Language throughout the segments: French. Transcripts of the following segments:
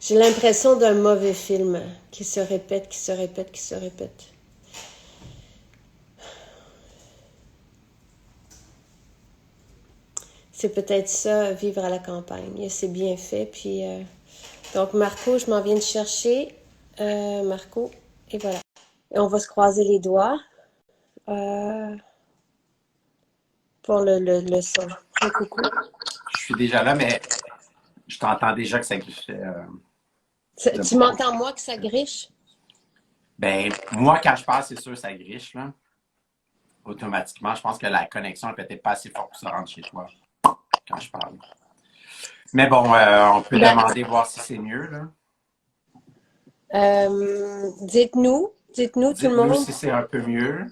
J'ai l'impression d'un mauvais film qui se répète, qui se répète, qui se répète. C'est peut-être ça, vivre à la campagne. C'est bien fait. Puis, donc, Marco, je m'en viens de chercher. Marco, et voilà. Et on va se croiser les doigts euh, pour le son. Le coucou. Je suis déjà là, mais je t'entends déjà que ça griffait de Tu beaucoup. m'entends, moi, que ça griche? Ben, moi, quand je parle, c'est sûr, ça griche, là, automatiquement. Je pense que la connexion est peut-être pas assez forte pour se rendre chez toi quand je parle. Mais bon, on peut Ben, demander, voir si c'est mieux, là. dites-nous tout le Dites-nous monde. si c'est un peu mieux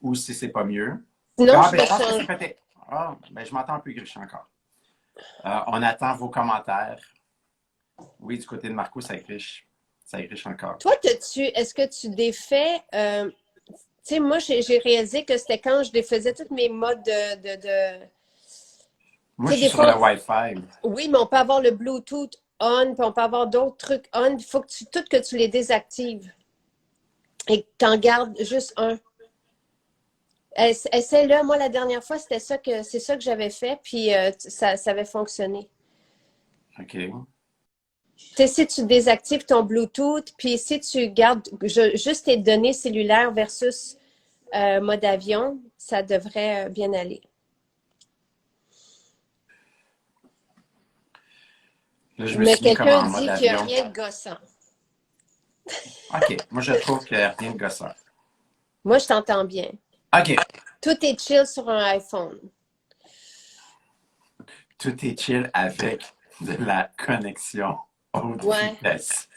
ou si c'est pas mieux. Sinon, Ah, je ben, vais je pense que c'est changer. peut-être. Ah, ben, je m'entends un peu gricher encore. On attend vos commentaires. Oui, du côté de Marco, ça griche. Ça griche encore. Toi, est-ce que tu défais, tu sais, moi, j'ai réalisé que c'était quand je défaisais tous mes modes Moi, tu je sais, suis des sur le fois, Wi-Fi. oui, mais on peut avoir le Bluetooth on, puis on peut avoir d'autres trucs on. Il faut que tu les désactives et que tu en gardes juste un. Essaie-le. Moi, la dernière fois, c'est ça que j'avais fait, puis ça avait fonctionné. OK. Tu sais, si tu désactives ton Bluetooth, puis si tu gardes juste tes données cellulaires versus mode avion, ça devrait bien aller. Là, je me Mais suis mis comme quelqu'un en mode dit qu'il n'y a avion. rien de gossant. OK. Moi, je trouve qu'il n'y a rien de gossant. Moi, je t'entends bien. OK. Tout est chill sur un iPhone. Tout est chill avec de la connexion haute Ouais, vitesse.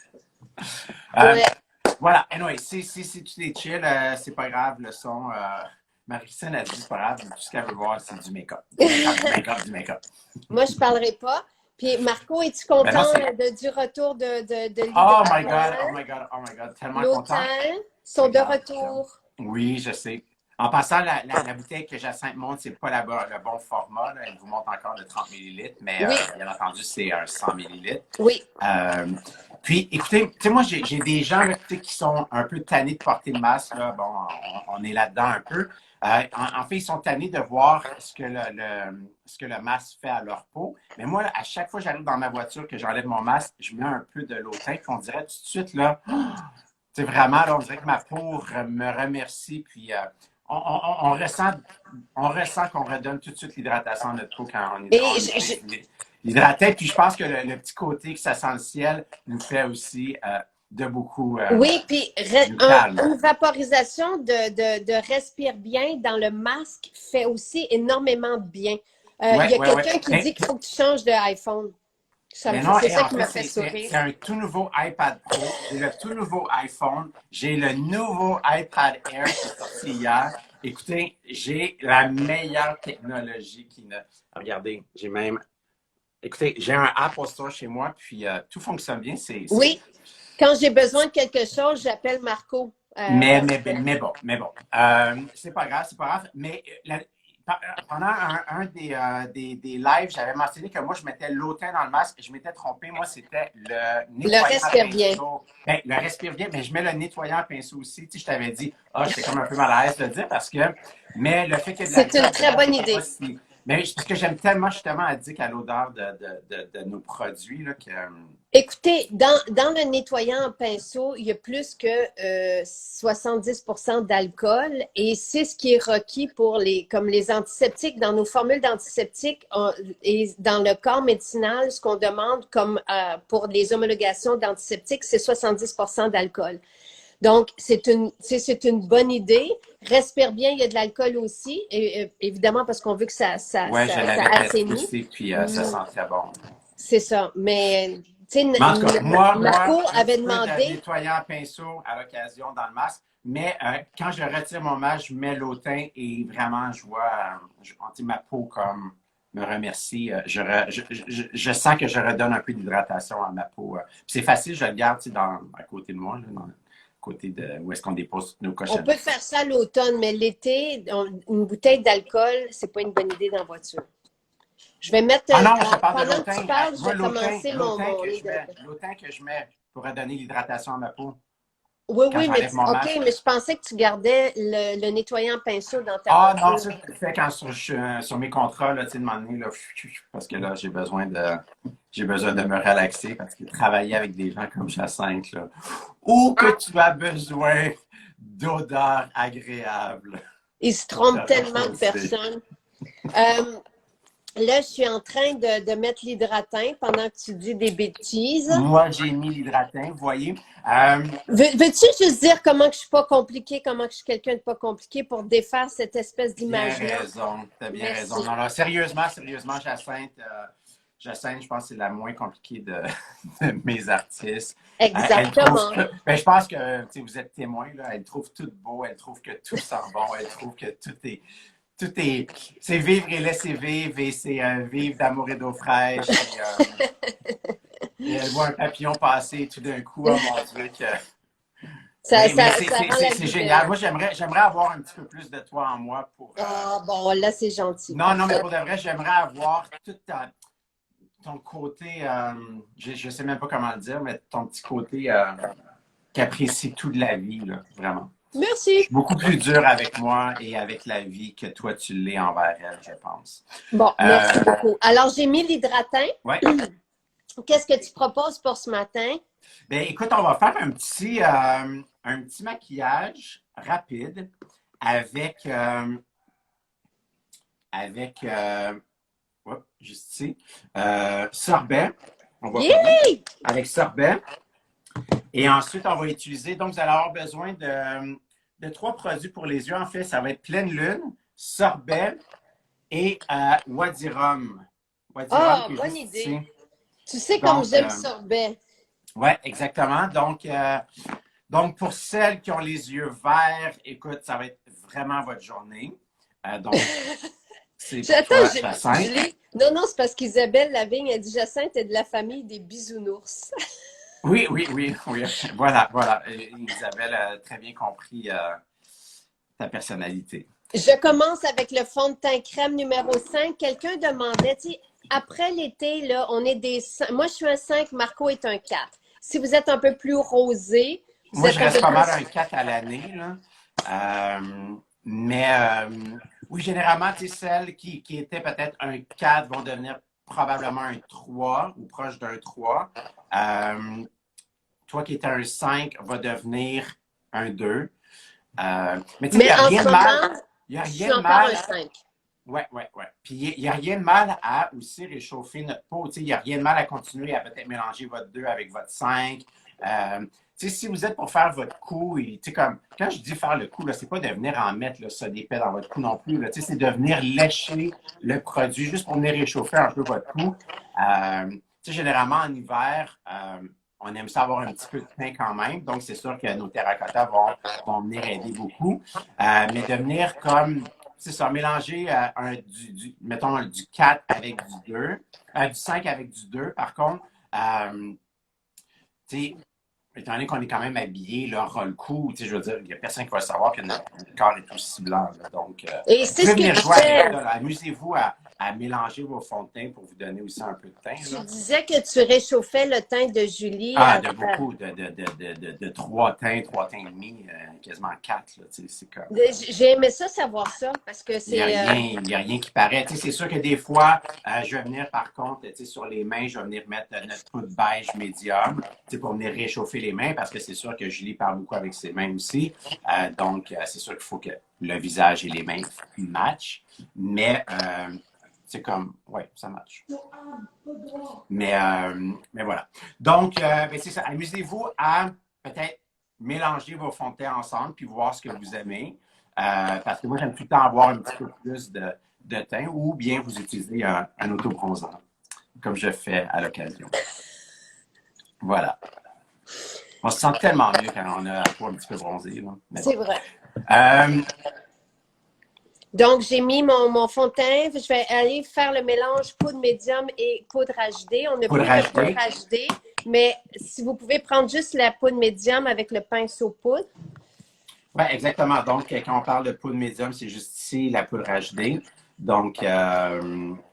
Euh, ouais. voilà. Anyway, si tout est chill, c'est pas grave. Le son. Marie-Christine a dit c'est pas grave. Tout ce qu'elle veut voir, c'est du make-up. Du make-up, du make-up, du make-up. Moi, je parlerai pas. Puis, Marco, es-tu Ben non, content c'est. du retour de Oh my God, l'hydratant? oh my God, oh my God. Tellement content. L'automne sont de Regarde, regarde. retour. Oui, je sais. En passant, la bouteille que Jacinthe montre, c'est pas le bon format, là. Elle vous montre encore le 30 millilitres, mais Oui, bien entendu, c'est un 100 millilitres. oui. Euh, puis, écoutez, tu sais, moi, j'ai des gens là, qui sont un peu tannés de porter le masque. Là. Bon, on est là-dedans un peu. En fait, ils sont tannés de voir ce que le masque fait à leur peau. Mais moi, à chaque fois que j'arrive dans ma voiture, que j'enlève mon masque, je mets un peu de l'eau teinte, puis on dirait tout de suite, là, c'est vraiment, là, on dirait que ma peau me remercie, puis on ressent qu'on redonne tout de suite l'hydratation à notre peau quand Et on est hydraté. Puis je pense que le petit côté que ça sent le ciel nous fait aussi de beaucoup, oui, puis nous calme. une vaporisation de respire bien dans le masque fait aussi énormément de bien. Il Ouais, y a ouais, ouais. quelqu'un qui dit qu'il faut que tu changes de iPhone. Mais non, C'est et ça en qui fait, m'a fait sourire. c'est un tout nouveau iPad Pro. J'ai le tout nouveau iPhone. J'ai le nouveau iPad Air qui est sorti hier. Écoutez, j'ai la meilleure technologie qui ne. Regardez, j'ai même. Écoutez, j'ai un Apple Store chez moi, puis tout fonctionne bien. Oui, quand j'ai besoin de quelque chose, j'appelle Marco. Parce que Mais bon. C'est pas grave, c'est pas grave. Mais pendant des lives, j'avais mentionné que moi, je mettais l'automne dans le masque. Je m'étais trompé. Moi, c'était le le nettoyant à respire bien. pinceau. Ben, le respire bien, mais je mets le nettoyant à pinceau aussi. Tu sais, je t'avais dit, j'étais comme un peu mal à l'aise de le dire parce que, mais le fait qu'il y ait de C'est une l'alcool très dedans, je bonne sais pas idée. si. Mais parce que j'aime tellement justement addict à l'odeur de nos produits là, que. Écoutez, dans le nettoyant en pinceau, il y a plus que 70% d'alcool et c'est ce qui est requis pour comme les antiseptiques. Dans nos formules d'antiseptiques et dans le corps médicinal, ce qu'on demande comme pour les homologations d'antiseptiques, c'est 70% d'alcool. Donc, c'est une bonne idée. Respire bien, il y a de l'alcool aussi, évidemment parce qu'on veut que Ouais, je ça l'avais testé assainit. aussi, puis ça sent très bon. C'est ça. Mais, tu sais, Mais en tout cas, moi, Marco un avait petit peu de demandé. nettoyant à pinceau à l'occasion dans le masque. Mais quand je retire mon masque, je mets l'autin et vraiment, je vois ma peau comme me remercie. Je sens que je redonne un peu d'hydratation à ma peau. C'est facile, je le garde à côté de moi, là, dans le côté de où est-ce qu'on dépose toutes nos On cochonneries. peut faire ça l'automne, mais l'été, une bouteille d'alcool, c'est pas une bonne idée dans la voiture. Je vais mettre, Ah non, je te parle de pendant que tu l'automne. parles, je Moi, vais commencer mon hydratation. l'automne que je mets pour donner l'hydratation à ma peau Oui, quand oui, mais j'enlève mon OK, masque. mais je pensais que tu gardais le nettoyant pinceau dans ta Ah non, voiture. ça, je le fais quand je suis sur mes contrats, là, tu sais, de m'emmener, là, parce que là, j'ai besoin de me relaxer parce que travailler avec des gens comme Jacinthe, là, ou que tu as besoin d'odeurs agréables Ils se pour te trompent tellement de reposer. personnes. Euh, Là, je suis en train de mettre l'hydratin pendant que tu dis des bêtises. Moi, j'ai mis l'hydratant, vous voyez. Veux-tu juste dire comment que je suis pas compliquée, comment que je suis quelqu'un de pas compliqué pour défaire cette espèce Bien d'image-là? raison, t'as bien Merci. raison. Non, non, sérieusement, Jacinthe, je pense que c'est la moins compliquée de mes artistes. Elle trouve Exactement. que, ben, je pense que tu sais, vous êtes témoin, là, elle trouve tout beau, elle trouve que tout sent bon, elle trouve que c'est vivre et laisser vivre, et c'est vivre d'amour et d'eau fraîche. Et elle voit un papillon passer et tout d'un coup, oh mon Dieu, que... Mais Ça rend la c'est vie génial. belle. Moi, j'aimerais avoir un petit peu plus de toi en moi pour... Ah, bon, là, c'est gentil. Non, non, mais Parfait. pour de vrai, j'aimerais avoir ton côté, je sais même pas comment le dire, mais ton petit côté qui apprécie tout de la vie, là, vraiment. Je Merci. suis beaucoup plus dur avec moi et avec la vie que toi, tu l'es envers elle, je pense. Bon, merci Euh, beaucoup. Alors, j'ai mis l'hydratin. ouais. Qu'est-ce que tu proposes pour ce matin? Ben, écoute, on va faire un petit maquillage rapide avec, avec juste ici, sorbet. On va faire Yeah! avec sorbet. Et ensuite, on va utiliser, donc vous allez avoir besoin de trois produits pour les yeux. En fait, ça va être pleine lune, sorbet et Wadirum. Wadirum Ah, qui est bonne juste ici. idée. Tu sais comme Donc, j'aime le sorbet. ouais, exactement. Donc, pour celles qui ont les yeux verts, écoute, ça va être vraiment votre journée. Donc, c'est pour Attends, toi, Jacinthe. Non, non, c'est parce qu'Isabelle Lavigne a dit Jacinthe est de la famille des bisounours. Oui, oui, oui, oui. Voilà, voilà. Isabelle a très bien compris ta personnalité. Je commence avec le fond de teint crème numéro 5. Quelqu'un demandait, tu sais, après l'été, là, on est des 5. Moi, je suis un 5, Marco est un 4. Si vous êtes un peu plus rosé, vous Moi, je êtes un reste peu pas plus... mal un 4 à l'année, là. Mais oui, généralement, tu sais, celles qui étaient peut-être un 4 vont devenir probablement un 3 ou proche d'un 3. Toi qui étais un 5 va devenir un 2. Mais tu sais, il n'y Mais a en rien ce de mal. moment, Il n'y a je suis rien de encore mal. un 5. Ouais, ouais, ouais. Puis il n'y a rien de mal à aussi réchauffer notre peau. Tu sais, il n'y a rien de mal à continuer à peut-être mélanger votre 2 avec votre 5. Tu sais, si vous êtes pour faire votre cou, tu sais, comme, quand je dis faire le cou, là, c'est pas de venir en mettre là, ça d'épais dans votre cou non plus. Là, tu sais, c'est de venir lécher le produit juste pour venir réchauffer un peu votre cou. Tu sais, généralement, en hiver, on aime ça avoir un petit peu de teint quand même. Donc, c'est sûr que nos terracottas vont venir aider beaucoup. Mais de venir comme c'est ça, mélanger mettons, du 4 avec du 2, du 5 avec du 2. Par contre, tu sais, étant donné qu'on est quand même habillé, là, roll cou, je veux dire, il n'y a personne qui va savoir que notre corps est aussi blanc. Là. Donc, Et vous c'est pouvez ce que venir je jouer avec fais. ça. Amusez-vous à mélanger vos fonds de teint pour vous donner aussi un peu de teint. Tu Là. disais que tu réchauffais le teint de Julie. Ah, de beaucoup, de trois teints et demi, quasiment quatre. Là, c'est comme... J'ai aimé ça, savoir ça, parce que Il n'y a c'est... rien, il y a rien qui paraît. Tu sais, c'est sûr que des fois, je vais venir, par contre, tu sais, sur les mains, je vais venir mettre notre poudre beige médium, tu sais, pour venir réchauffer les mains, parce que c'est sûr que Julie parle beaucoup avec ses mains aussi. Donc, c'est sûr qu'il faut que le visage et les mains matchent. Mais, c'est comme, ouais, ça match. Mais voilà. Donc, ben, c'est ça. Amusez-vous à peut-être mélanger vos fonds de teint ensemble, puis voir ce que vous aimez. Parce que moi, j'aime tout le temps avoir un petit peu plus de teint, ou bien vous utilisez un autobronzant, comme je fais à l'occasion. Voilà. On se sent tellement mieux quand on a la peau un petit peu bronzée. Là. Mais C'est bon. vrai. Donc, j'ai mis mon fond de teint. Je vais aller faire le mélange poudre médium et poudre HD. On n'a plus Poudre de poudre HD. HD, mais si vous pouvez prendre juste la poudre médium avec le pinceau poudre. Oui, exactement. Donc, quand on parle de poudre médium, c'est juste ici la poudre HD. Donc,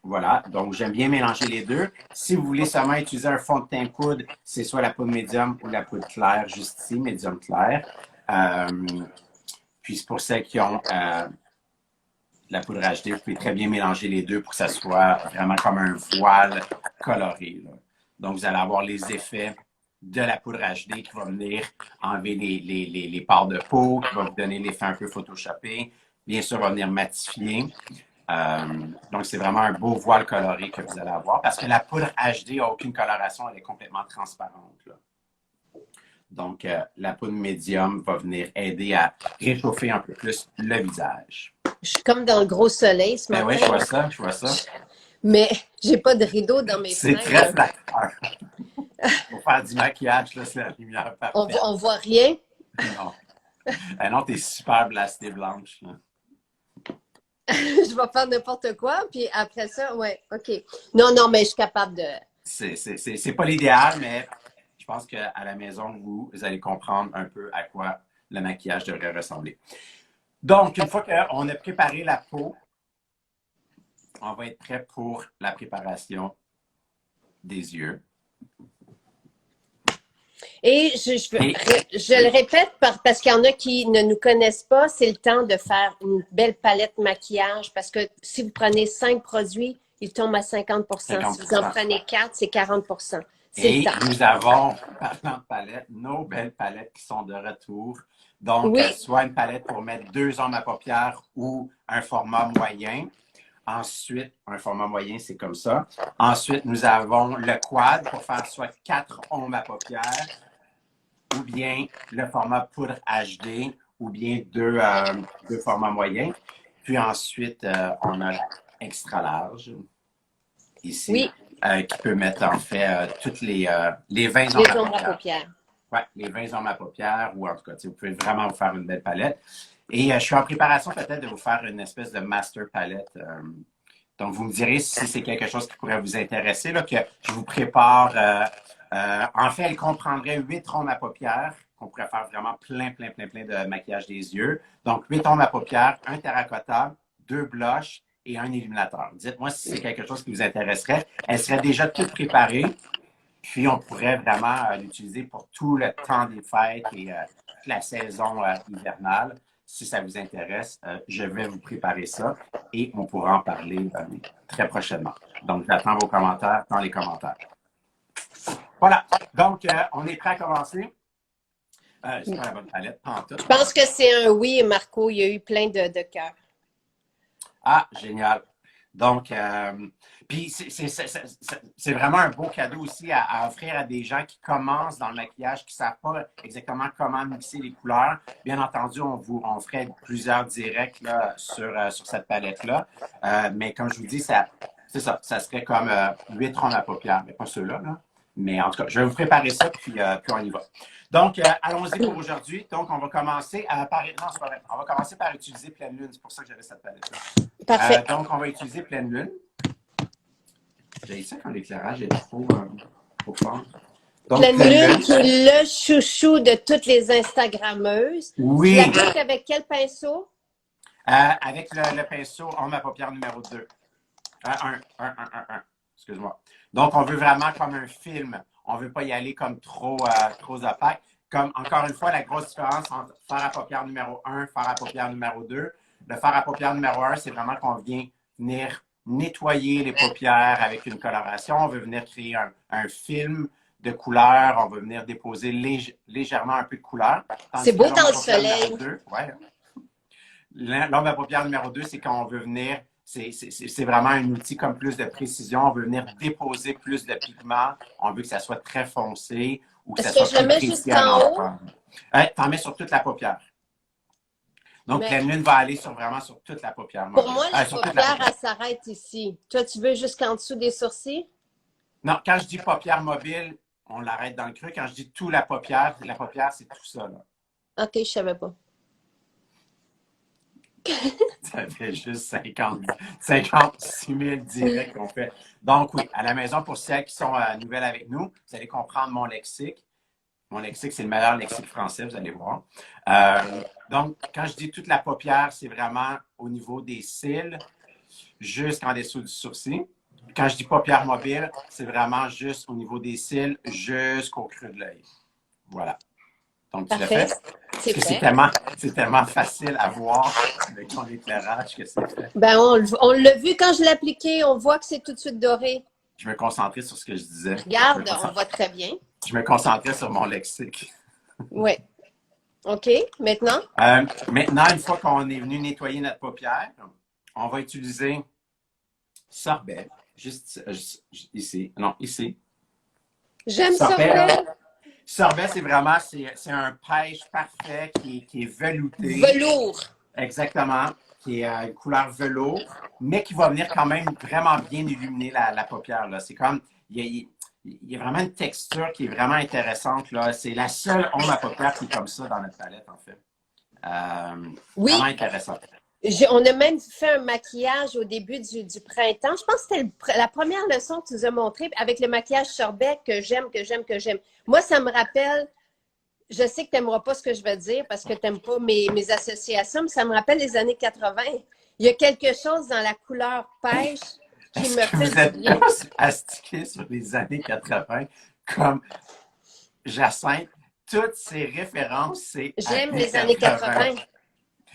voilà. Donc, j'aime bien mélanger les deux. Si vous voulez seulement utiliser un fond de teint poudre, c'est soit la poudre médium ou la poudre claire, juste ici, médium clair. Puis, c'est pour celles qui ont la poudre HD, vous pouvez très bien mélanger les deux pour que ça soit vraiment comme un voile coloré, là. Donc, vous allez avoir les effets de la poudre HD qui va venir enlever les pores de peau, qui va vous donner l'effet un peu photoshopé. Bien sûr, va venir matifier. Donc, c'est vraiment un beau voile coloré que vous allez avoir parce que la poudre HD n'a aucune coloration, elle est complètement transparente, là. Donc, la poudre médium va venir aider à réchauffer un peu plus le visage. Je suis comme dans le gros soleil ce Ben matin. oui, je vois ça, je vois ça. Mais j'ai pas de rideau dans mes C'est fenêtres. très flatteur. Pour faire du maquillage, là, c'est la lumière parfaite. On voit rien. Non. Ben non, t'es super blastée blanche, là. Je vais faire n'importe quoi, puis après ça, ouais, OK. Non, non, mais je suis capable de... C'est pas l'idéal, mais je pense qu'à la maison, vous allez comprendre un peu à quoi le maquillage devrait ressembler. Donc, une fois qu'on a préparé la peau, on va être prêt pour la préparation des yeux. Et je le répète parce qu'il y en a qui ne nous connaissent pas, c'est le temps de faire une belle palette maquillage parce que si vous prenez 5 produits, ils tombent à 50%. 50%. Si vous en prenez 4, c'est 40%. C'est Et le temps. nous avons, parlant de palettes, nos belles palettes qui sont de retour. Donc, Oui. soit une palette pour mettre 2 ombres à paupières ou un format moyen. Ensuite, un format moyen, c'est comme ça. Ensuite, nous avons le quad pour faire soit 4 ombres à paupières ou bien le format poudre HD ou bien deux formats moyens. Puis ensuite, on a l'extra large ici. Oui. Qui peut mettre en fait toutes les 20 Les ombres à ombres à paupières. paupières. Oui, les 20 ombres à paupières, ou en tout cas, vous pouvez vraiment vous faire une belle palette. Et je suis en préparation peut-être de vous faire une espèce de master palette. Donc, vous me direz si c'est quelque chose qui pourrait vous intéresser, là, que je vous prépare. En fait, elle comprendrait 8 ombres à paupières, qu'on pourrait faire vraiment plein de maquillage des yeux. Donc, 8 ombres à paupières, un terracotta, 2 blushs et un illuminateur. Dites-moi si c'est quelque chose qui vous intéresserait. Elle serait déjà toute préparée. Puis, on pourrait vraiment l'utiliser pour tout le temps des fêtes et toute la saison hivernale. Si ça vous intéresse, je vais vous préparer ça et on pourra en parler très prochainement. Donc, j'attends vos commentaires dans les commentaires. Voilà. Donc, on est prêt à commencer. C'est pas la bonne palette, pas en tout. Je pense que c'est un oui, Marco. Il y a eu plein de cœurs. Ah, génial. Donc, puis c'est vraiment un beau cadeau aussi à offrir à des gens qui commencent dans le maquillage, qui ne savent pas exactement comment mixer les couleurs. Bien entendu, on ferait plusieurs directs là, sur cette palette-là. Mais comme je vous dis, c'est ça, ça serait comme 8 ronds à paupières, mais pas ceux-là, là. Mais en tout cas, je vais vous préparer ça, puis on y va. Donc, allons-y pour aujourd'hui. Donc, on va commencer par... Non, c'est pas vrai. On va commencer par utiliser Pleine Lune. C'est pour ça que j'avais cette palette-là. Parfait. Donc, on va utiliser Pleine Lune. J'ai ça quand l'éclairage est trop fort. Donc, Pleine Lune, qui est le chouchou de toutes les Instagrammeuses. Oui. Tu l'appliques avec quel pinceau? Avec le pinceau ombre à paupières numéro 2. Un. Excuse-moi. Donc, on veut vraiment comme un film. On ne veut pas y aller comme trop opaque. Comme, encore une fois, la grosse différence entre faire à paupières numéro 1 faire à paupières numéro 2. Le faire à paupières numéro 1, c'est vraiment qu'on vient venir nettoyer les paupières avec une coloration. On veut venir créer un film de couleur. On veut venir déposer légèrement un peu de couleur. C'est beau dans le soleil. L'ombre à paupières numéro 2, c'est quand on veut venir, c'est vraiment un outil comme plus de précision. On veut venir déposer plus de pigments. On veut que ça soit très foncé ou que ça soit je le mets jusqu'en haut? T'en mets sur toute la paupière. Donc, Pleine Lune va aller vraiment sur toute la paupière. Pour moi, la paupière, elle s'arrête ici. Toi, tu veux jusqu'en dessous des sourcils? Non, quand je dis paupière mobile, on l'arrête dans le creux. Quand je dis tout la paupière, c'est tout ça, là. OK, je ne savais pas. Ça fait juste 56 000 directs qu'on fait. Donc, oui, à la maison, pour celles qui sont nouvelles avec nous, vous allez comprendre mon lexique. Mon lexique, c'est le meilleur lexique français, vous allez voir. Donc, quand je dis toute la paupière, c'est vraiment au niveau des cils. jusqu'en dessous du sourcil. Quand je dis paupières mobiles, c'est vraiment juste au niveau des cils jusqu'au creux de l'œil. Voilà. Donc, tu l'as Parfait. fait? C'est Parce que fait. c'est tellement facile à voir avec ton éclairage que c'est fait. Ben, on l'a vu quand je l'ai appliqué, on voit que c'est tout de suite doré. Je me concentrais sur ce que je disais. Regarde, on voit très bien. Je me concentrais sur mon lexique. Oui. OK. Maintenant? Maintenant, une fois qu'on est venu nettoyer notre paupière, on va utiliser sorbet. Juste ici. Non, ici. J'aime Sorbet. sorbet. Sorbet, c'est vraiment, c'est un pêche parfait qui est velouté. Velours. Exactement. Qui est une couleur velours, mais qui va venir quand même vraiment bien illuminer la paupière. Là. C'est comme, il y a vraiment une texture qui est vraiment intéressante. Là. C'est la seule onde à paupière qui est comme ça dans notre palette, en fait. Oui. Vraiment intéressant. On a même fait un maquillage au début du printemps. Je pense que c'était la première leçon que tu nous as montrée avec le maquillage sorbet que j'aime, que j'aime, que j'aime. Moi, ça me rappelle, je sais que tu n'aimeras pas ce que je vais dire parce que tu n'aimes pas mes associations, mais ça me rappelle les années 80. Il y a quelque chose dans la couleur pêche qui me fait Vous êtes du bien. astiqué sur les années 80 comme Jacinthe. Toutes ces références, c'est J'aime les années 80.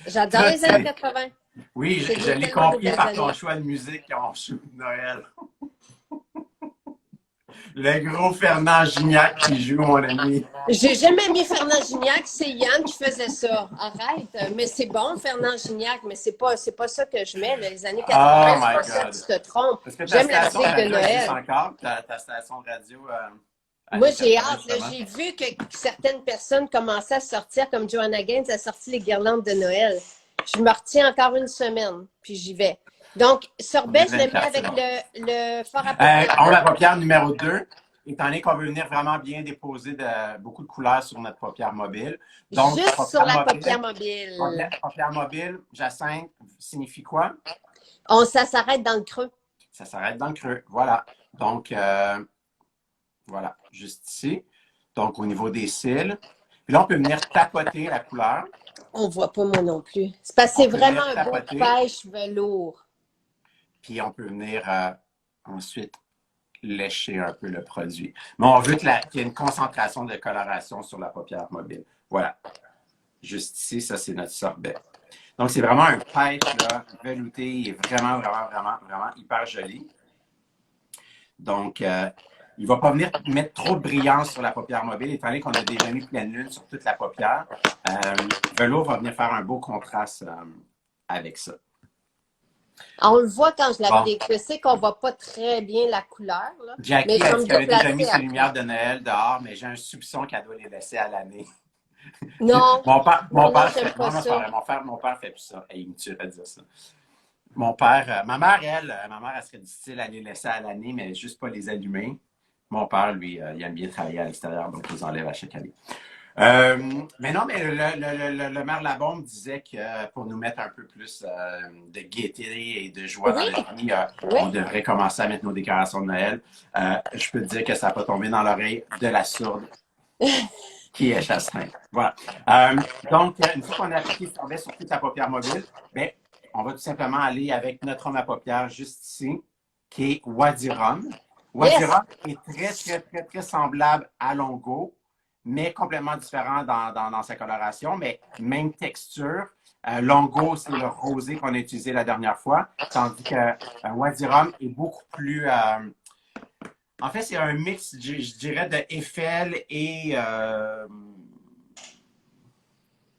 J'adore les années 80. Oui, je l'ai compris par ton choix de musique en chou de Noël. Le gros Fernand Gignac qui joue, mon ami. J'ai jamais mis Fernand Gignac, c'est Yann qui faisait ça. Arrête. Mais c'est bon, Fernand Gignac, mais c'est pas ça que je mets. Là. Les années 80, c'est pas ça, tu te trompes. J'aime la musique de Noël. Encore ta station de radio. Moi, j'ai hâte. J'ai vu que certaines personnes commençaient à sortir, comme Joanna Gaines a sorti les guirlandes de Noël. Je me retiens encore une semaine, puis j'y vais. Donc, sorbet, je le mets avec le fard à paupières. On la paupière numéro 2, étant donné qu'on veut venir vraiment bien déposer beaucoup de couleurs sur notre paupière mobile. Donc, juste sur la paupière mobile. Paupière mobile, Jacinthe, signifie quoi? Ça s'arrête dans le creux. Ça s'arrête dans le creux, voilà. Donc, voilà, juste ici. Donc, au niveau des cils. Puis là, on peut venir tapoter la couleur. On ne voit pas moi non plus. C'est parce que c'est vraiment un beau pêche velours. Puis on peut venir ensuite lécher un peu le produit. Mais on veut qu'il y ait une concentration de coloration sur la paupière mobile. Voilà. Juste ici, ça, c'est notre sorbet. Donc, c'est vraiment un pêche là, velouté. Il est vraiment, vraiment, vraiment, vraiment hyper joli. Donc, il ne va pas venir mettre trop de brillance sur la paupière mobile, étant donné qu'on a déjà mis pleine lune sur toute la paupière. Velours va venir faire un beau contraste avec ça. On le voit quand je l'applique. Je sais qu'on ne voit pas très bien la couleur. Là. Jackie a dit qu'elle a déjà mis ses lumières de Noël dehors, mais j'ai un soupçon qu'elle doit les laisser à l'année. Non. Mon père fait plus ça. Il me tuerait de dire ça. Mon père, ma mère, elle serait du style à les laisser à l'année, mais juste pas les allumer. Mon père, lui, il aime bien travailler à l'extérieur, donc il les enlève à chaque année. Mais non, mais le maire Labombe disait que pour nous mettre un peu plus de gaieté et de joie dans la vie, on devrait commencer à mettre nos décorations de Noël. Je peux te dire que ça n'a pas tombé dans l'oreille de la sourde qui est Jacinthe. Voilà. Donc, une fois qu'on a appliqué le sorbet sur toute la paupière mobile, bien, on va tout simplement aller avec notre homme à paupières juste ici, qui est Wadirum. Wadirum est très, très, très, très semblable à Longo, mais complètement différent dans sa coloration, mais même texture. Longo, c'est le rosé qu'on a utilisé la dernière fois, tandis que Wadirum est beaucoup plus... en fait, c'est un mix, je dirais, de Eiffel et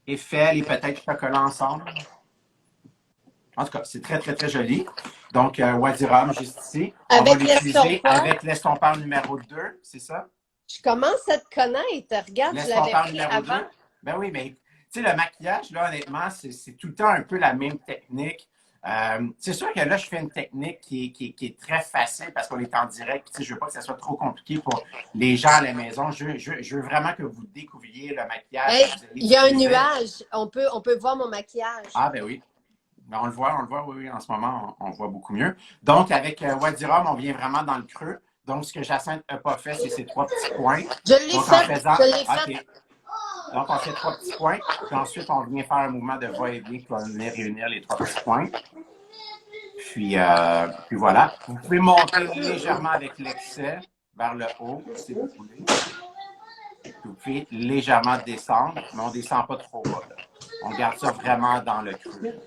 peut-être chocolat ensemble. En tout cas, c'est très, très, très joli. Donc, Wadirum, juste ici. On va l'utiliser avec l'estompeur numéro 2, c'est ça? Je commence à te connaître. Regarde, je l'avais pris avant. Ben oui, mais tu sais, le maquillage, là, honnêtement, c'est tout le temps un peu la même technique. C'est sûr que là, je fais une technique qui est très facile parce qu'on est en direct. Je ne veux pas que ça soit trop compliqué pour les gens à la maison. Je veux vraiment que vous découvriez le maquillage. Hey, il y a un nuage. On peut voir mon maquillage. Ah, ben oui. Ben, on le voit, oui, en ce moment, on voit beaucoup mieux. Donc, avec Wadirum, on vient vraiment dans le creux. Donc, ce que Jacinthe n'a pas fait, c'est ces 3 petits points. Je l'ai fait. Donc, on fait 3 petits points. Puis ensuite, on vient faire un mouvement de va-et-vient qui va venir réunir les 3 petits points. Puis voilà. Vous pouvez monter légèrement avec l'excès vers le haut, si vous voulez. Vous pouvez légèrement descendre, mais on ne descend pas trop bas. Là. On garde ça vraiment dans le creux.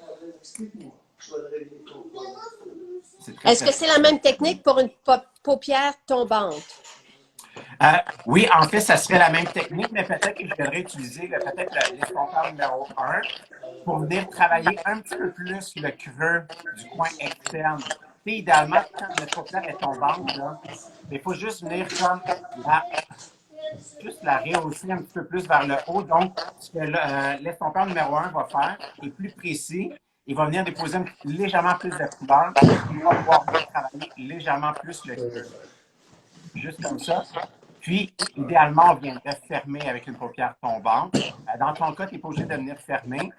Est-ce que c'est la même technique pour une paupière tombante? Oui, en fait, ça serait la même technique, mais peut-être que je devrais utiliser peut-être l'estompeur numéro 1 pour venir travailler un petit peu plus le creux du coin externe. Et idéalement, quand notre paupière est tombante, là, il faut juste venir comme juste la rehausser un petit peu plus vers le haut. Donc, ce que l'estompeur numéro 1 va faire est plus précis. Il va venir déposer légèrement plus de couleur. Il va pouvoir venir travailler légèrement plus le creux. Juste comme ça. Puis, idéalement, on viendrait fermer avec une paupière tombante. Dans ton cas, tu n'es pas obligé de venir fermer,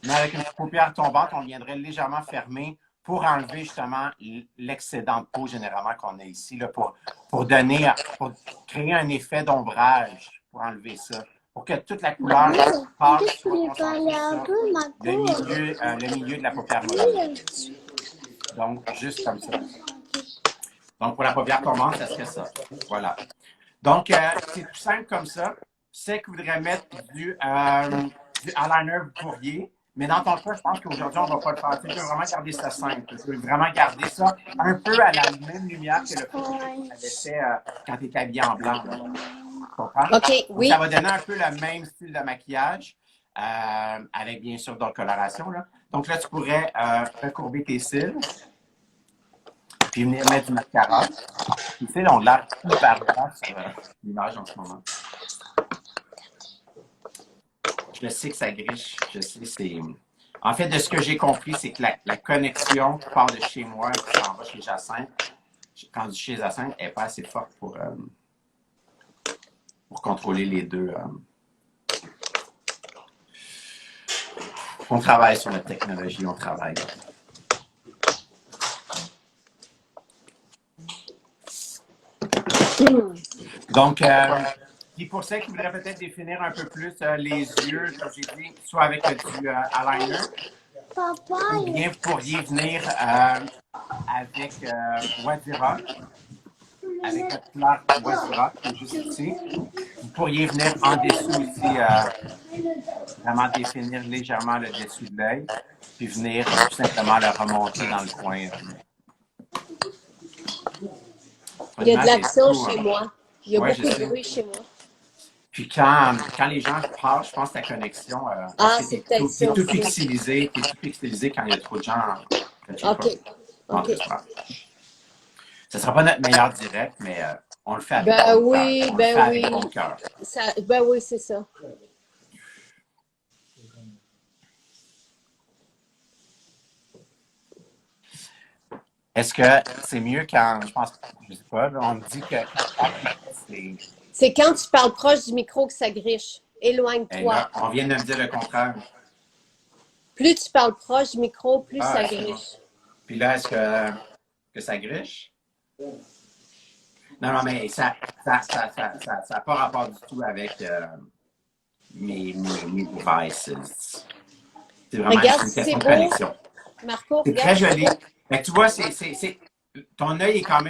mais avec une paupière tombante, on viendrait légèrement fermer pour enlever justement l'excédent de peau généralement qu'on a ici, là, pour créer un effet d'ombrage, pour enlever ça, pour que toute la couleur passe soit concentrée sur le milieu de la paupière mobile. Donc, juste comme ça. Donc, pour la paupière tombante, ça serait ça. Voilà. Donc, c'est tout simple comme ça. C'est que vous voudrez mettre du eyeliner, vous pourriez. Mais dans ton cas, je pense qu'aujourd'hui, on ne va pas le faire. Tu veux vraiment garder ça simple. Tu veux vraiment garder ça un peu à la même lumière que le photo que tu avais fait quand tu étais habillé en blanc. Là. Tu comprends? OK, oui. Donc, ça va donner un peu le même style de maquillage, avec bien sûr d'autres colorations. Là. Donc là, tu pourrais recourber tes cils, puis venir mettre du mascara. Les cils ont l'air hyper blancs sur l'image en ce moment. Je sais que ça griche. Je sais, c'est. En fait, de ce que j'ai compris, c'est que la connexion qui part de chez moi et qui s'en va chez Jacinthe, quand chez Jacinthe, elle n'est pas assez forte pour contrôler les deux. On travaille sur la technologie, on travaille. Donc, puis pour ça, il faudrait peut-être définir un peu plus les yeux, comme j'ai dit, soit avec du eyeliner, ou bien vous pourriez venir avec Wazira, avec votre couleur Wazira, qui est juste ici. Vous pourriez venir en dessous ici, vraiment définir légèrement le dessus de l'œil, puis venir tout simplement le remonter dans le coin. Il y a de l'action chez moi. Il y a beaucoup de bruit chez moi. Puis quand les gens parlent, je pense que la connexion, c'est peut-être c'est tout pixelisé. C'est tout pixelisé quand il y a trop de gens. OK. Ce ne sera pas notre meilleur direct, mais on le fait avec bon cœur. Avec bon cœur. Ben oui, c'est ça. Est-ce que c'est mieux quand, je sais pas, on me dit que c'est... C'est quand tu parles proche du micro que ça griche. Éloigne-toi. Là, on vient de me dire le contraire. Plus tu parles proche du micro, plus ça griche. Bon. Puis là, est-ce que ça griche? Non, mais ça n'a pas rapport du tout avec mes devices. C'est vraiment une question de connexion. Marco, c'est très joli. Mais tu vois, ton œil est quand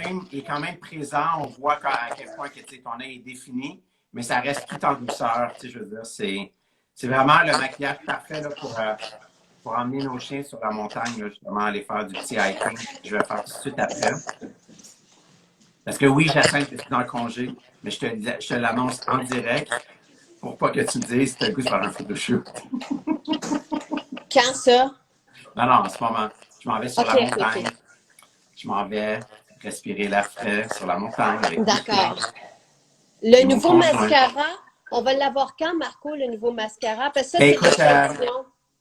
même présent. On voit à quel point que, ton œil est défini, mais ça reste tout en douceur. Je veux dire, c'est vraiment le maquillage parfait là, pour emmener nos chiens sur la montagne, là, justement, aller faire du petit hiking. Je vais faire tout de suite après. Parce que oui, Jacinthe, je suis dans le congé, mais je te l'annonce en direct pour pas que tu me dises si tu as le goût de faire un photoshoot. Quand ça? Non, en ce moment. Je m'en vais sur la montagne. Okay. Je m'en vais respirer l'air frais sur la montagne. D'accord. Le nouveau mascara, on va l'avoir quand, Marco, le nouveau mascara? Parce que ça, écoute,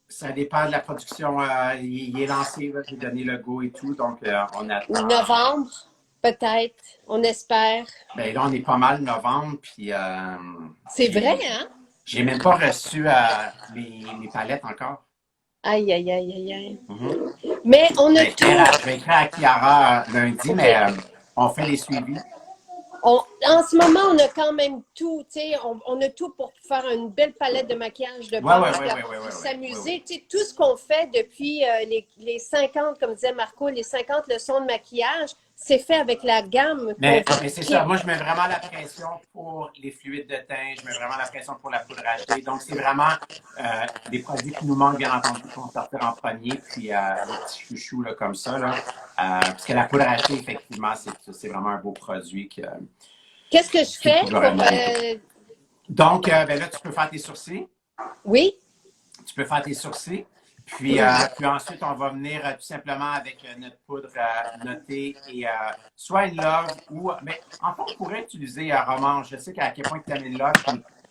ça dépend de la production. Il est lancé, j'ai donné le go et tout, donc on attend. Novembre, peut-être, on espère. Bien là, on est pas mal novembre, puis... c'est vrai, hein? J'ai même pas reçu mes palettes encore. Aïe, aïe, aïe, aïe, aïe. Mm-hmm. Mais on a tout. Je vais écrire à Chiara lundi, okay. Mais on fait les suivis. En ce moment, on a quand même tout, tu sais, on a tout pour faire une belle palette de maquillage de base, pour s'amuser. Tu sais, tout ce qu'on fait depuis les 50, comme disait Marco, les 50 leçons de maquillage, c'est fait avec la gamme. Mais c'est ça, moi je mets vraiment la pression pour les fluides de teint, je mets vraiment la pression pour la poudre à thé. Donc c'est vraiment des produits qui nous manquent, bien entendu, qui vont sortir en premier, puis les petits chouchous là, comme ça. Là, parce que la poudre à thé, effectivement, c'est vraiment un beau produit que. Qu'est-ce que je fais pour. Donc, ben là, tu peux faire tes sourcils. Oui. Tu peux faire tes sourcils. Puis ensuite, on va venir tout simplement avec notre poudre notée et soit une love ou. Mais en fait, on pourrait utiliser Romance. Je sais qu'à quel point tu aimes une love.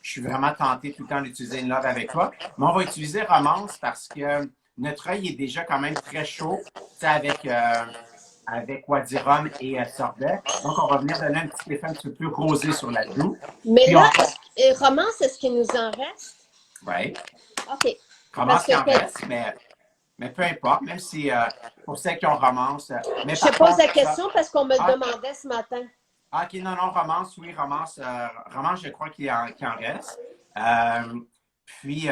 Je suis vraiment tenté tout le temps d'utiliser une love avec toi. Mais on va utiliser Romance parce que notre œil est déjà quand même très chaud. Tu sais, avec Wadirum et sorbet. Donc, on va venir donner un petit effet un petit peu plus rosé sur la joue. Mais là, Romance, est-ce qu'il nous en reste? Oui. OK. Romance qui en reste, mais peu importe, même si pour celles qui ont Romance. Je te pose la question parce qu'on me demandait ce matin. OK, non, Romance, oui, Romance, je crois qu'il en reste. Puis,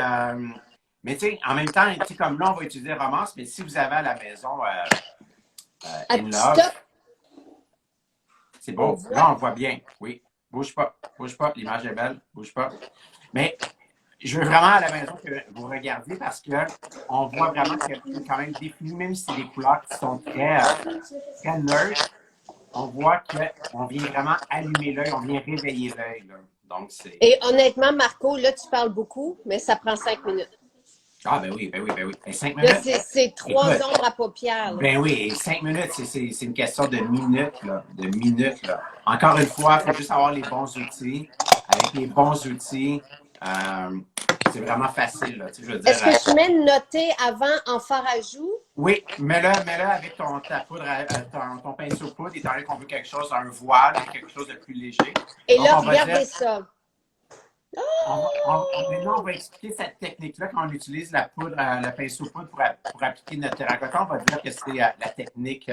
mais tu sais, en même temps, tu sais, comme là, on va utiliser Romance, mais si vous avez à la maison In Love, c'est beau. Là, on voit bien. Oui, bouge pas, l'image est belle, bouge pas. Mais je veux vraiment à la maison que vous regardiez parce qu'on voit vraiment que c'est quand même défini, même si c'est des couleurs qui sont très neutres. On voit qu'on vient vraiment allumer l'œil, on vient réveiller l'œil. Donc, c'est. Et honnêtement, Marco, là, tu parles beaucoup, mais ça prend 5 minutes. Ah, ben oui. Ben, 5 minutes. C'est 3 ombres à paupières. Là. Ben oui, 5 minutes, c'est une question de minutes, là. De minutes, là. Encore une fois, il faut juste avoir les bons outils. Avec les bons outils, c'est vraiment facile, là. Tu sais, je veux dire, est-ce que je mets noté avant en fard à joues? Oui, mets-le avec ta poudre, ton pinceau poudre, étant donné qu'on veut quelque chose, un voile, quelque chose de plus léger. Et donc, là, regardez ça. Maintenant, on va expliquer cette technique-là quand on utilise la poudre, le pinceau poudre pour appliquer notre terracotta. On va dire que c'est la technique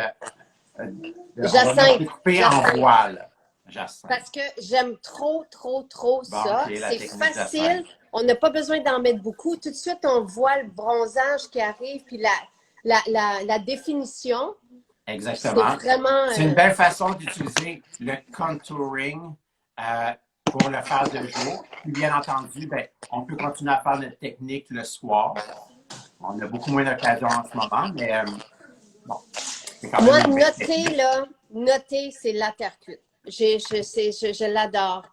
Jacinthe. Couper en voile. Jacinthe. Parce que j'aime trop ça. Okay, c'est facile. On n'a pas besoin d'en mettre beaucoup. Tout de suite, on voit le bronzage qui arrive, puis la définition. Exactement. C'est une belle façon d'utiliser le contouring pour le faire de jour. Puis bien entendu, ben, on peut continuer à faire notre technique le soir. On a beaucoup moins d'occasion en ce moment, mais bon. Moi, noter, c'est la terre cuite. Je l'adore.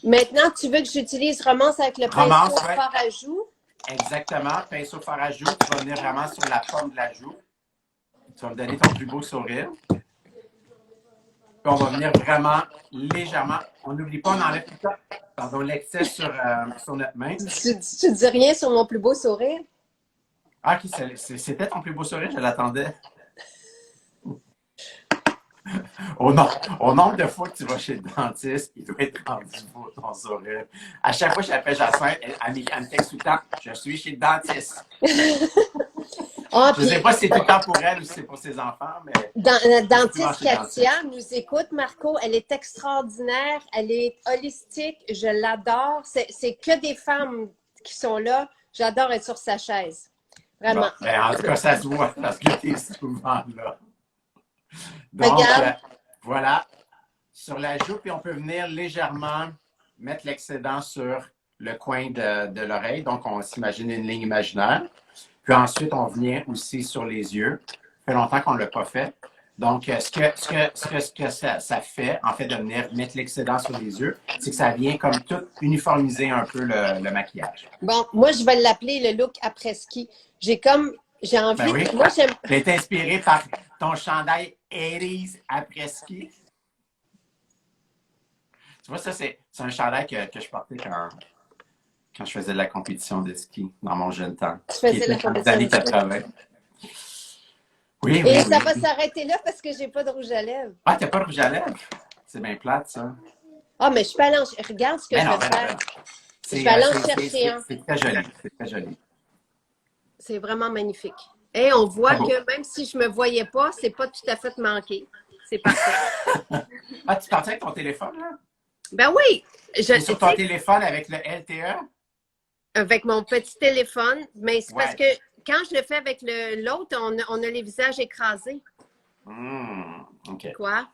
Maintenant, tu veux que j'utilise Romance avec le pinceau fard à joues? Exactement. Pinceau fard à joues, tu vas venir vraiment sur la forme de la joue. Tu vas me donner ton plus beau sourire. Puis on va venir vraiment légèrement. On n'oublie pas, on enlève tout ça. Pardon, l'excès sur notre main. Tu dis rien sur mon plus beau sourire? Ah, OK, c'était ton plus beau sourire, je l'attendais. Au nombre de fois que tu vas chez le dentiste, il doit être rendu beau ton sourire. À chaque fois que j'appelle Jacinthe, elle me texte tout le temps, je suis chez le dentiste. Je ne sais pas si c'est tout le temps pour elle ou si c'est pour ses enfants, mais. Dentiste Katia nous écoute, Marco. Elle est extraordinaire. Elle est holistique. Je l'adore. C'est que des femmes qui sont là. J'adore être sur sa chaise. Vraiment. Bon, ben, en tout cas, ça se voit parce que tu es souvent là. Donc, voilà. Sur la joue, puis on peut venir légèrement mettre l'excédent sur le coin de l'oreille. Donc, on s'imagine une ligne imaginaire. Puis ensuite, on vient aussi sur les yeux. Ça fait longtemps qu'on ne l'a pas fait. Donc, ce que ça fait, en fait, de venir mettre l'excédent sur les yeux, c'est que ça vient comme tout uniformiser un peu le maquillage. Bon, moi, je vais l'appeler le look après-ski. J'ai envie... Ben oui. Moi, j'aime... T'es inspiré par ton chandail 80s après-ski. Tu vois, ça, c'est un chandail que je portais quand je faisais de la compétition de ski dans mon jeune temps. Tu faisais la compétition de ski? 80. Oui, et ça va s'arrêter là parce que j'ai pas de rouge à lèvres. Ah, t'as pas de rouge à lèvres? C'est bien plate, ça. Ah, mais je peux aller regarde ce que je vais faire. Je vais aller en chercher un. C'est très joli. C'est très joli. C'est vraiment magnifique. Et on voit que même si je me voyais pas, c'est pas tout à fait manqué. C'est parfait. Ah, tu partais avec ton téléphone, là? Ben oui, C'est tu sur ton sais, téléphone avec le LTE? avec mon petit téléphone, mais c'est parce Ouais. que quand je le fais avec l'autre, on a les visages écrasés. OK. Quoi? Non,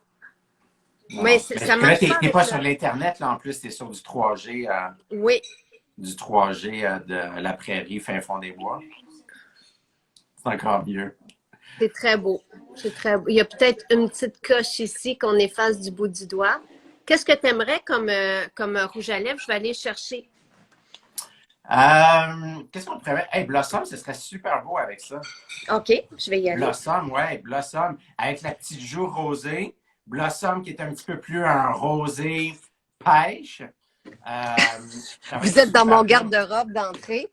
Mais non. Mais ça parce que là, marche t'es pas t'es avec pas le. sur l'Internet, là, en plus, t'es sur Oui, du 3G de la prairie, fin fond des bois. C'est encore mieux. c'est très beau. C'est très beau. Il y a peut-être une petite coche ici qu'on efface du bout du doigt. Qu'est-ce que tu aimerais comme rouge à lèvres? Je vais aller chercher. Qu'est-ce qu'on pourrait mettre? Hey, Blossom, ce serait super beau avec ça. OK, je vais y aller. Blossom, ouais, Blossom. Avec la petite joue rosée. Blossom qui est un petit peu plus un rosé pêche. Ça va Vous être êtes dans mon super beau. garde-robe d'entrée.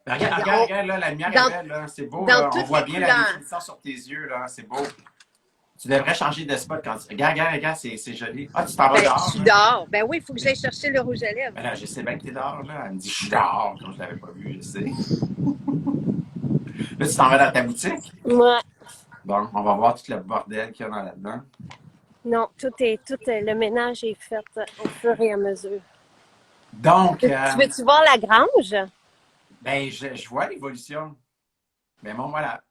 Ben, regarde, regarde, On- regarde, là, la lumière est dans, belle, là. C'est beau, dans là. On toutes voit les bien la couleurs. définition sur tes yeux, là. C'est beau. Tu devrais changer de spot quand tu. Regarde, regarde, regarde, c'est joli. Ah, tu t'en vas Ben, je dehors, suis là? dehors. Ben oui, il faut que j'aille chercher le rouge à lèvres. Ben là, je sais bien que t'es dehors, là. Elle me dit, je suis dehors, comme je l'avais pas vu, je sais. Là, tu t'en vas dans ta boutique? Ouais. Bon, on va voir tout le bordel qu'il y a là-dedans. Non, le ménage est fait au fur et à mesure. Donc, Tu veux-tu voir la grange? ben, je vois l'évolution. Ben bon, voilà.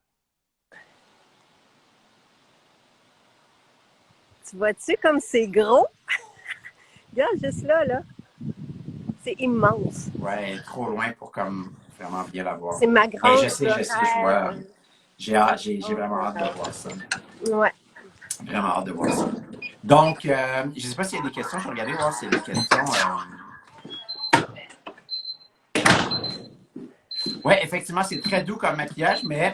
Tu vois-tu comme c'est gros? Regarde, juste là, là. C'est immense. Ouais, trop loin pour comme vraiment bien la voir. C'est ma Ben, grange de je vois. rêve. J'ai vraiment hâte de voir ça. Ouais. Vraiment hâte de voir ça. Donc, je ne sais pas s'il y a des questions. Je vais regarder voir s'il y a des questions. Oui, effectivement, c'est très doux comme maquillage, mais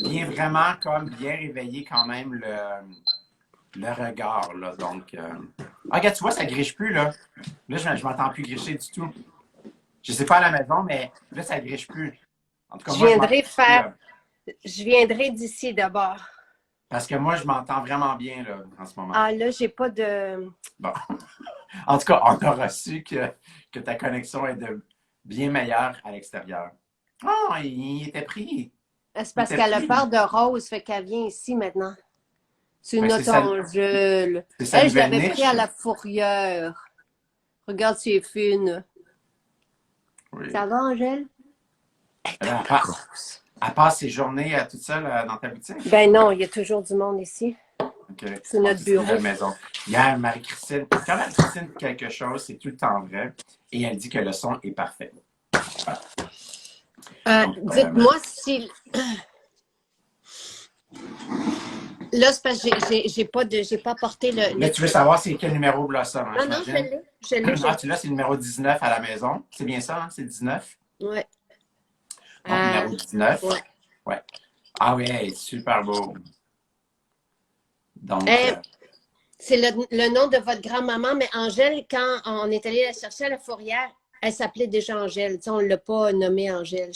vient vraiment comme bien réveiller quand même le regard. Là. Donc, ah, regarde, tu vois, ça ne griche plus. Là, je ne m'entends plus gricher du tout. Je ne sais pas à la maison, mais là, ça ne griche plus. En tout cas, Je moi, je m'entends viendrai plus. faire. Je viendrai d'ici d'abord. Parce que moi, je m'entends vraiment bien là, en ce moment. Ah là, j'ai pas de. Bon. En tout cas, on a reçu que ta connexion est de bien meilleure à l'extérieur. Ah, il était pris. C'est Il parce était qu'elle a pris. peur de Rose, fait qu'elle vient ici maintenant. C'est Ben, notre Angèle. c'est sa Elle, je nouvelle l'avais pris niche. à la fourrière. Regarde, c'est fine. Oui. Ça va, Angèle? Elle passe ses journées toute seule dans ta boutique. Ben non, il y a toujours du monde ici. OK. C'est notre C'est bureau. la maison. Hier, Marie-Christine, quand Marie-Christine dit quelque chose, c'est tout le temps vrai. Et elle dit que le son est parfait. Voilà. Donc, Dites-moi si. Là, c'est parce que j'ai pas porté là, tu veux savoir c'est quel numéro Blossom, hein, Non, non, je j'imagine? l'ai. Je l'ai, je Ah, tu l'as, c'est le numéro 19 à la maison. C'est bien ça, hein? C'est 19? l'ai. Ouais. Donc, numéro 19. Ouais. Ouais. Ah oui, hey, super beau. Donc, C'est le nom de votre grand-maman, mais Angèle, quand on est allé la chercher à la fourrière, elle s'appelait déjà Angèle. Tu sais, on ne l'a pas nommée Angèle.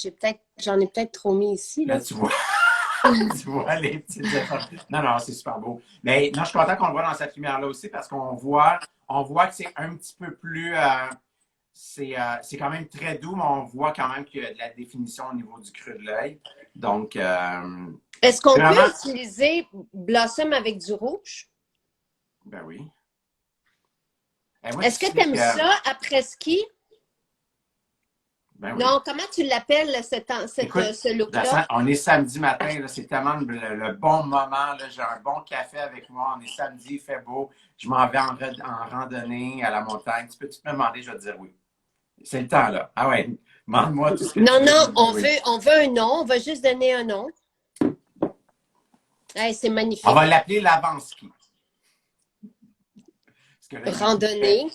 J'en ai peut-être trop mis ici. là, Là. tu vois. Tu vois les petites efforts. Non, non, c'est super beau. Mais non, je suis content qu'on le voit dans cette lumière-là aussi parce on voit que c'est un petit peu plus. C'est quand même très doux, mais on voit quand même qu'il y a de la définition au niveau du creux de l'œil. Donc, Est-ce qu'on vraiment. peut utiliser Blossom avec du rouge? Ben oui. Eh, moi, Est-ce tu que sais tu aimes ça après ski? Ben oui. Non, comment tu l'appelles, Écoute, ce look-là? on est samedi matin, là, c'est tellement le bon moment. J'ai un bon café avec moi. On est samedi, il fait beau. Je m'en vais en randonnée à la montagne. Tu peux me demander, je vais te dire oui. C'est le temps, là. Ah ouais, demande-moi tout ce que Non, tu veux. non, Oui. on veut un nom. On va juste donner un nom. Hey, c'est magnifique. On va l'appeler l'avant-ski. Randonnée.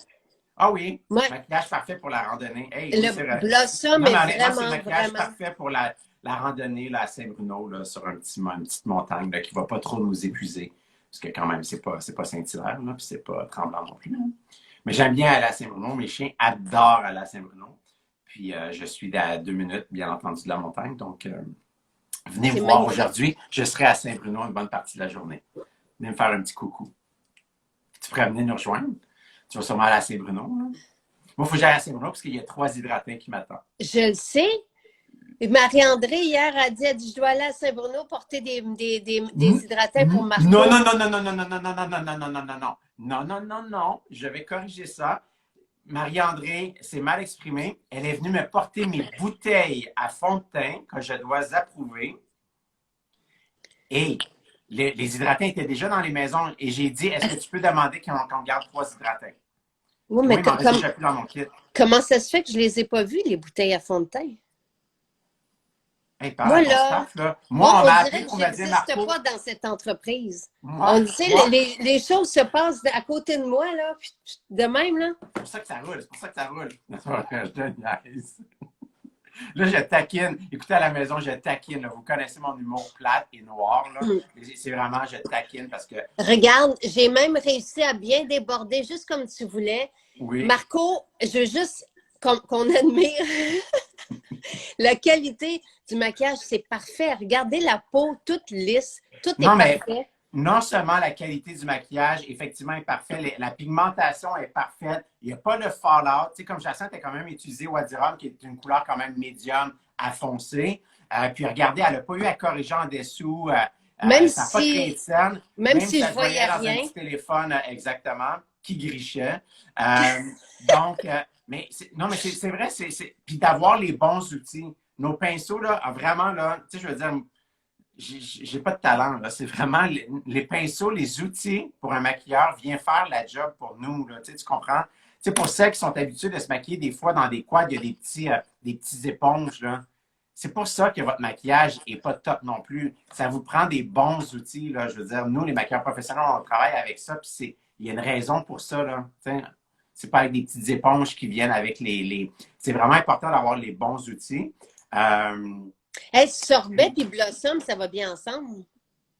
Ah oui, Ouais. maquillage parfait pour la randonnée. Hey, Le Blossom non, mais est honnêtement, c'est vraiment, le maquillage vraiment... parfait pour la randonnée là, à Saint-Bruno, là, sur une petite montagne là, qui ne va pas trop nous épuiser. Parce que quand même, c'est pas Saint-Hilaire, là, puis c'est pas Tremblant non plus. Hein. Mais j'aime bien aller à Saint-Bruno. Mes chiens adorent aller à Saint-Bruno. Puis je suis à 2 minutes, bien entendu, de la montagne. Donc, venez me voir aujourd'hui. Je serai à Saint-Bruno une bonne partie de la journée. Venez me faire un petit coucou. Tu pourrais venir nous rejoindre. Tu vas sûrement aller à Saint-Bruno. Hein? Moi, il faut que j'aille à Saint-Bruno parce qu'il y a 3 hydratins qui m'attendent. Je le sais. Et Marie-André, hier, elle dit, je dois aller à Saint-Bruno porter des hydratants pour Marco. Non, non, non, non, non, non, non, non, non, non, non, non, non, non, non, non, non, non, non, non, je vais corriger ça. Marie-André s'est mal exprimée. Elle est venue me porter mes bouteilles à fond de teint que je dois approuver. Et les hydratants étaient déjà dans les maisons. Et j'ai dit, est-ce que tu peux demander qu'on garde 3 hydratants? Oui, mais Moi, il m'en reste déjà plus dans mon kit. comment ça se fait que je les ai pas vus, les bouteilles à fond de teint? Hey, parle Moi, à ton là, staff, là. Moi, on on m'a dirait appelé que pour je me dire, n'existe Marco, pas dans cette entreprise. moi, On dit, moi, les choses se passent à côté de moi, là, de même, là. c'est pour ça que ça roule, c'est pour ça que ça roule. Je te niaise. Là, je taquine. Écoutez, à la maison, je taquine. Là. Vous connaissez mon humour plate et noir. Là. C'est vraiment, je taquine parce que... Regarde, j'ai même réussi à bien déborder, juste comme tu voulais. Oui. Marco, je veux juste qu'on admire la qualité du maquillage. C'est parfait. Regardez la peau toute lisse. Tout est parfait. Non seulement la qualité du maquillage, effectivement, est parfaite, la pigmentation est parfaite, il n'y a pas de fallout. Tu sais, comme Jacinthe a quand même utilisé Wadirum, qui est une couleur quand même médium à foncé. Puis regardez, elle n'a pas eu à corriger en dessous. Même ça n'a pas créé de scène. Même si ça je voyais dans rien. un petit téléphone, exactement, qui grichait. Donc, mais non, mais c'est vrai, puis d'avoir les bons outils. Nos pinceaux, là, vraiment, là, tu sais, je veux dire, j'ai pas de talent, là. C'est vraiment les pinceaux, les outils pour un maquilleur viennent faire la job pour nous, là. Tu comprends? Tu sais, pour celles qui sont habituées de se maquiller des fois dans des quads, il y a des petits éponges, là. C'est pour ça que votre maquillage n'est pas top non plus. Ça vous prend des bons outils, là. Je veux dire, nous, les maquilleurs professionnels, on travaille avec ça, puis il y a une raison pour ça, là. C'est pas avec des petites éponges qui viennent avec C'est vraiment important d'avoir les bons outils. Hey, sorbet et blossom, ça va bien ensemble?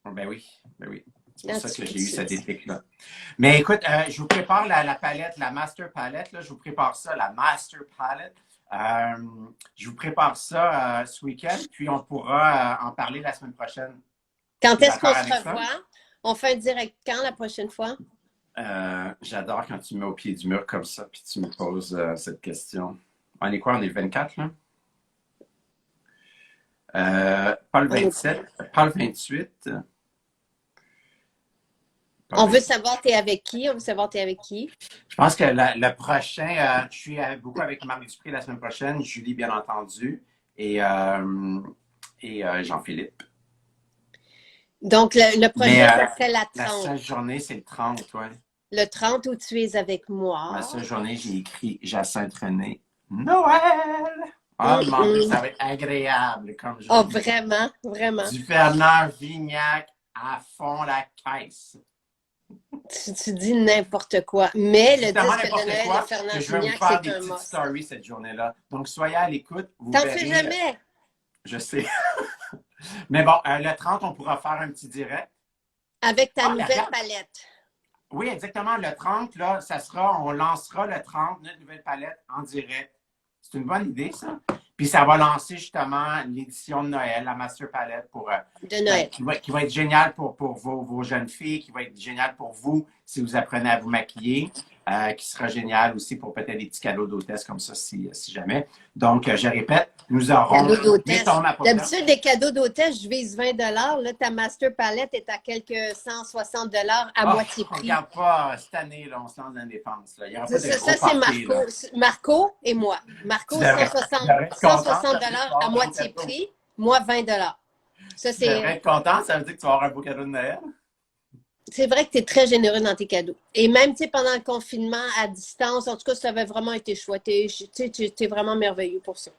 Ben oui, ben oui. C'est pour ça que j'ai eu ce déclic-là. Mais écoute, je vous prépare la palette, la Master Palette. Là, je vous prépare ça, la Master Palette. Je vous prépare ça ce week-end, puis on pourra en parler la semaine prochaine. Quand est-ce qu'on se revoit? On fait un direct quand la prochaine fois? J'adore quand tu me mets au pied du mur comme ça, puis tu me poses cette question. On est quoi? On est le 24, là? Pas le 27, pas le 28. On veut savoir t'es avec qui? On veut savoir t'es avec qui? Je pense que le prochain, je suis beaucoup avec Marie Dupré la semaine prochaine, Julie bien entendu, et Jean-Philippe. Donc le prochain, c'est la 30. La seule journée, c'est le 30, oui. Le 30 où tu es avec moi. La seule journée, j'ai écrit Jacinthe René. Noël! Oh mon Dieu, ça va être agréable comme journée. Oh, vraiment, vraiment. Du Fernand Vignac à fond la caisse. Tu dis n'importe quoi. Mais le disque de Noël de Fernand je vais vous Vignac, faire c'est des un petites must. stories cette journée-là. Donc, soyez à l'écoute. T'en fais jamais. Je sais. Mais bon, le 30, on pourra faire un petit direct. Avec ta nouvelle palette. Oui, exactement. Le 30, là, on lancera le 30, notre nouvelle palette en direct. C'est une bonne idée, ça. Puis ça va lancer justement l'édition de Noël, la Master Palette de Noël. Qui va être géniale pour vos jeunes filles, qui va être géniale pour vous si vous apprenez à vous maquiller, qui sera génial aussi pour peut-être des petits cadeaux d'hôtesse comme ça si jamais. Donc, je répète, nous aurons... D'habitude, des cadeaux d'hôtesse, je vise 20 $. Là, ta Master Palette est à quelques 160 $ à moitié prix. Regarde pas, cette année, là, on se lance dans la dépense. Là. Il y aura pas de gros ça, c'est Marco. Marco et moi. Marco, 160 $ à moitié prix, moi, 20 $. Ça, tu devrais être content, ça veut dire que tu vas avoir un beau cadeau de Noël. C'est vrai que tu es très généreux dans tes cadeaux. Et même, tu sais, pendant le confinement, à distance, en tout cas, ça avait vraiment été chouette. Tu es vraiment merveilleux pour ça.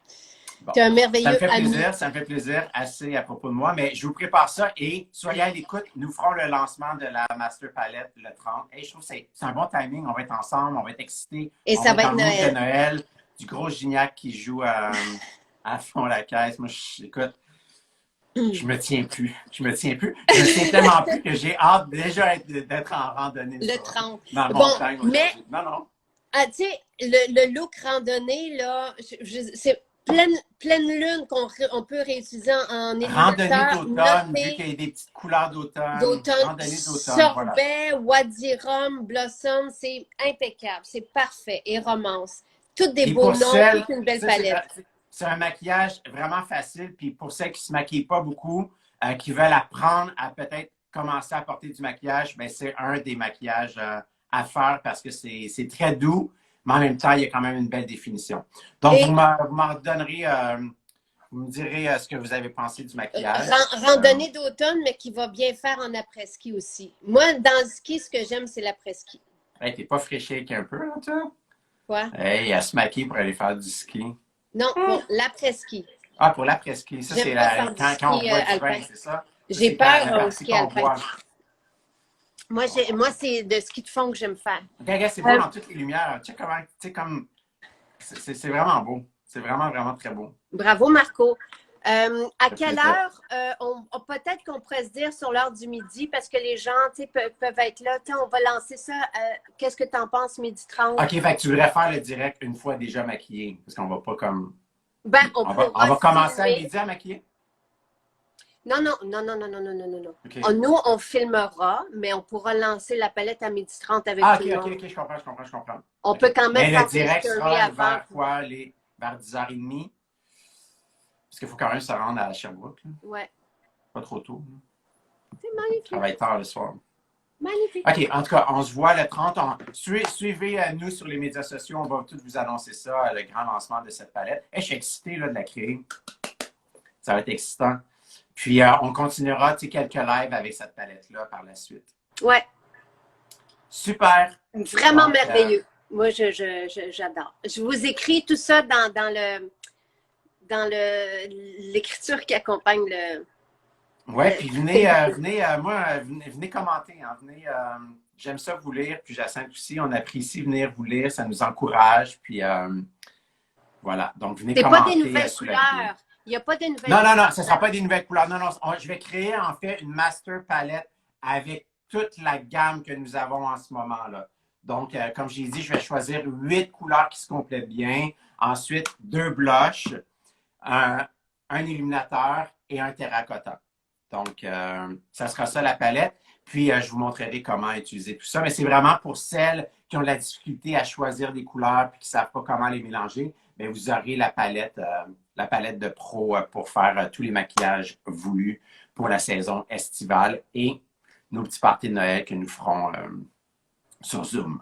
Bon. Tu es un merveilleux ami. Ça me fait plaisir, assez à propos de moi, mais je vous prépare ça et soyez à l'écoute. Nous ferons le lancement de la Master Palette le 30. Et je trouve que c'est un bon timing. On va être ensemble, on va être excités. Et ça va être Noël. De Noël. Du gros Gignac qui joue à fond la caisse. Moi, écoute, je me tiens plus. Je me tiens tellement plus que j'ai hâte déjà d'être en randonnée. Le 30. Dans le montagne. Mais, non. Tu sais, le look randonnée, là, c'est pleine lune qu'on peut réutiliser en randonnée d'automne, vu qu'il y a des petites couleurs d'automne. Randonnée d'automne. Sorbet, Wadirum, Blossom, c'est impeccable. C'est parfait. Et romance. Toutes des beaux noms, toute une belle palette. c'est un maquillage vraiment facile. Puis pour celles qui ne se maquillent pas beaucoup, qui veulent apprendre à peut-être commencer à porter du maquillage, ben c'est un des maquillages à faire parce que c'est très doux, mais en même temps, il y a quand même une belle définition. Donc, Et vous m'en donnerez, vous me direz ce que vous avez pensé du maquillage. randonnée d'automne, mais qui va bien faire en après-ski aussi. Moi, dans le ski, ce que j'aime, c'est l'après-ski. Hey, t'es pas fraîché un peu, là, toi? Quoi? Hey, à se maquiller pour aller faire du ski. Non, pour l'après-ski. Ah, pour l'après-ski. Ça, J'aime c'est pas faire du quand on ski boit du alpin. vin, c'est ça? Ça, J'ai c'est quand la peur au partie ski qu'on alpin. boit. Moi, c'est de ski de fond que j'aime faire. Regarde, c'est beau dans toutes les lumières. Tu sais comment, tu sais, comme, c'est vraiment beau. C'est vraiment, vraiment très beau. Bravo, Marco. À Ça fait quelle plaisir. heure, peut-être qu'on pourrait se dire sur l'heure du midi, parce que les gens peuvent être là. On va lancer ça. Qu'est-ce que tu en penses, midi 30? OK, fait que tu voudrais faire le direct une fois déjà maquillé. Parce qu'on va pas comme. Ben, on On pourra va commencer à filmer. midi à maquiller? Non, non, non, non, non, non, non, non, non, non. OK. Nous, on filmera, mais on pourra lancer la palette à midi 30 avec Ah, tout OK, le OK, monde. OK, je comprends, je comprends, je comprends. On OK. peut quand même Mais le faire des direct stories sera avant. vers quoi? Vers 10h30? Parce qu'il faut quand même se rendre à Sherbrooke, là. Ouais. Pas trop tôt. Là. C'est On magnifique. travaille tard le soir. Magnifique. OK, en tout cas, on se voit le 30. Suivez-nous sur les médias sociaux. On va tous vous annoncer ça, le grand lancement de cette palette. Et je suis excité là, de la créer. Ça va être excitant. Puis, on continuera quelques lives avec cette palette-là par la suite. Ouais. Super. Vraiment Donc, merveilleux. Moi, j'adore. Je vous écris tout ça dans l'écriture qui accompagne le. Oui, puis venez commenter. Hein, j'aime ça vous lire, puis Jacinthe aussi. On apprécie venir vous lire, ça nous encourage. Puis voilà. Donc, venez C'est commenter. pas des nouvelles sous la vidéo. couleurs. Il n'y a pas de nouvelles Non, couleurs. non, non, ce ne sera pas des nouvelles couleurs. Non, non, je vais créer en fait une master palette avec toute la gamme que nous avons en ce moment-là. Donc, comme j'ai dit, je vais choisir 8 couleurs qui se complètent bien. Ensuite, 2 blushs, un illuminateur et un terracotta. Donc, ça sera ça la palette. Puis, je vous montrerai comment utiliser tout ça. Mais c'est vraiment pour celles qui ont de la difficulté à choisir des couleurs et qui ne savent pas comment les mélanger. Bien, vous aurez la palette de pro pour faire tous les maquillages voulus pour la saison estivale et nos petits parties de Noël que nous ferons sur Zoom.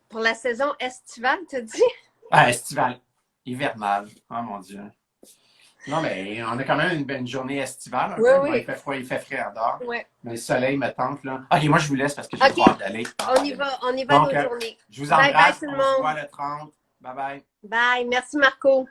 Pour la saison estivale, tu dis? Ah, estivale. Hivernale. Oh mon Dieu. Non, mais on a quand même une bonne journée estivale. Oui, oui. Bon, il fait froid, il fait frais en dehors. Ouais. Mais le soleil me tente, là. OK, moi, je vous laisse parce que j'ai OK. le droit d'aller. On y va Donc, nos journées. Je vous Bye bye embrasse. tout le On se monde. voit le 30. Bye bye. Bye. Merci Marco.